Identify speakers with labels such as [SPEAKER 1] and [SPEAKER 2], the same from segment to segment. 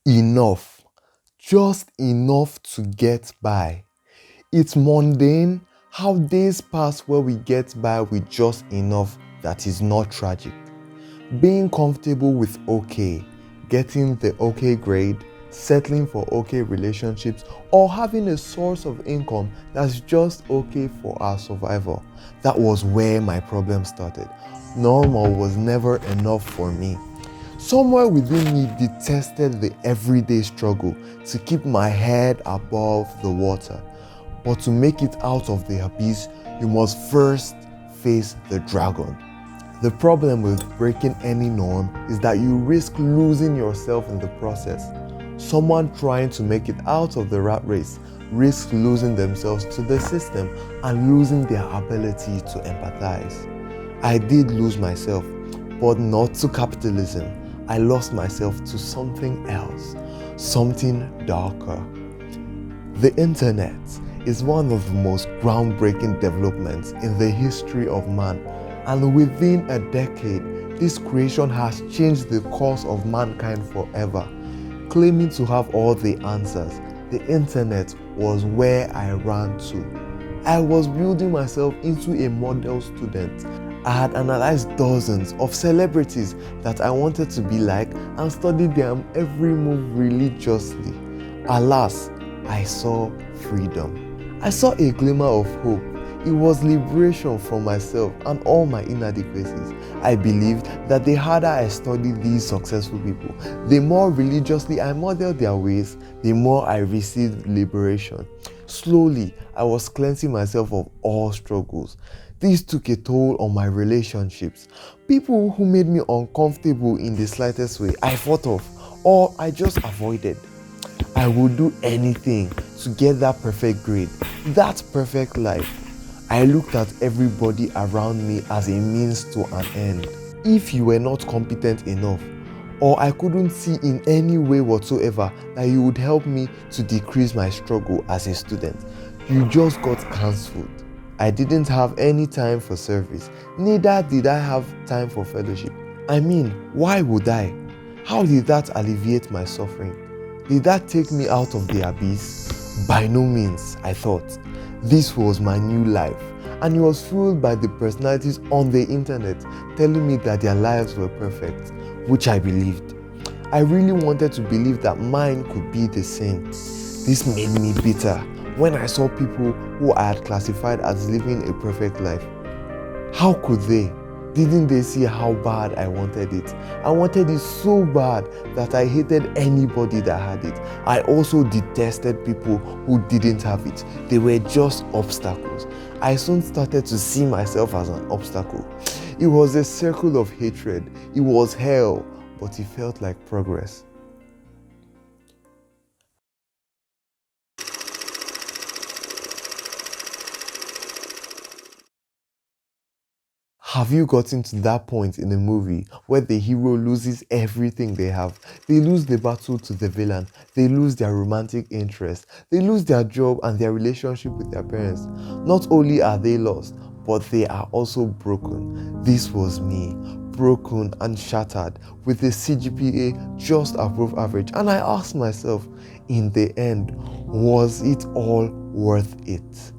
[SPEAKER 1] Enough. Just enough to get by. It's mundane how days pass where we get by with just enough that is not tragic. Being comfortable with okay, getting the okay grade, settling for okay relationships, or having a source of income that's just okay for our survival. That was where my problem started. Normal was never enough for me. Somewhere within me detested the everyday struggle to keep my head above the water. But to make it out of the abyss, you must first face the dragon. The problem with breaking any norm is that you risk losing yourself in the process. Someone trying to make it out of the rat race risks losing themselves to the system and losing their ability to empathize. I did lose myself, but not to capitalism. I lost myself to something else, something darker. The internet is one of the most groundbreaking developments in the history of man, and within a decade, this creation has changed the course of mankind forever. Claiming to have all the answers, the internet was where I ran to. I was building myself into a model student. I had analyzed dozens of celebrities that I wanted to be like and studied their every move religiously. Alas, I saw freedom. I saw a glimmer of hope. It was liberation from myself and all my inadequacies. I believed that the harder I studied these successful people, the more religiously I modeled their ways, the more I received liberation. Slowly, I was cleansing myself of all struggles. This took a toll on my relationships. People who made me uncomfortable in the slightest way, I fought off, or I just avoided. I would do anything to get that perfect grade, that perfect life. I looked at everybody around me as a means to an end. If you were not competent enough, or I couldn't see in any way whatsoever that you would help me to decrease my struggle as a student, you just got cancelled. I didn't have any time for service, neither did I have time for fellowship. I mean, why would I? How did that alleviate my suffering? Did that take me out of the abyss? By no means, I thought. This was my new life, and it was fueled by the personalities on the internet telling me that their lives were perfect, which I believed. I really wanted to believe that mine could be the same. This made me bitter when I saw people who I had classified as living a perfect life. How could they? Didn't they see how bad I wanted it? I wanted it so bad that I hated anybody that had it. I also detested people who didn't have it. They were just obstacles. I soon started to see myself as an obstacle. It was a circle of hatred. It was hell, but it felt like progress. Have you gotten to that point in a movie where the hero loses everything they have? They lose the battle to the villain, they lose their romantic interest, they lose their job and their relationship with their parents. Not only are they lost, but they are also broken. This was me, broken and shattered with a CGPA just above average. And I asked myself, in the end, was it all worth it?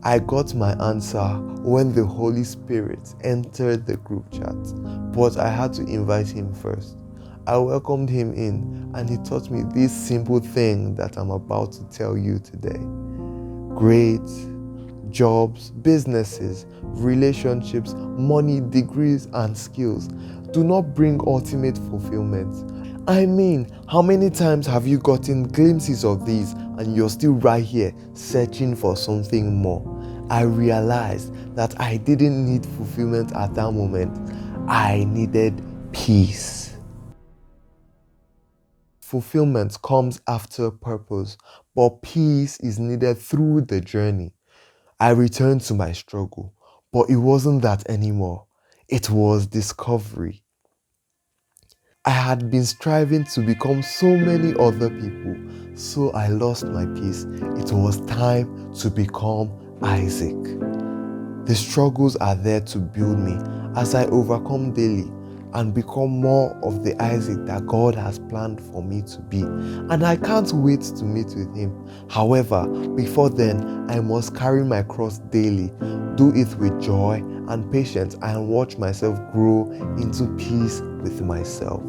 [SPEAKER 1] I got my answer when the Holy Spirit entered the group chat, but I had to invite him first. I welcomed him in, and he taught me this simple thing that I'm about to tell you today. Grades, jobs, businesses, relationships, money, degrees, and skills do not bring ultimate fulfillment. I mean, how many times have you gotten glimpses of these and you're still right here searching for something more? I realized that I didn't need fulfillment at that moment. I needed peace. Fulfillment comes after purpose, but peace is needed through the journey. I returned to my struggle, but it wasn't that anymore. It was discovery. I had been striving to become so many other people, so I lost my peace. It was time to become Isaac. The struggles are there to build me as I overcome daily. and become more of the Isaac that God has planned for me to be. And I can't wait to meet with him. However, before then, I must carry my cross daily, do it with joy and patience, and watch myself grow into peace with myself.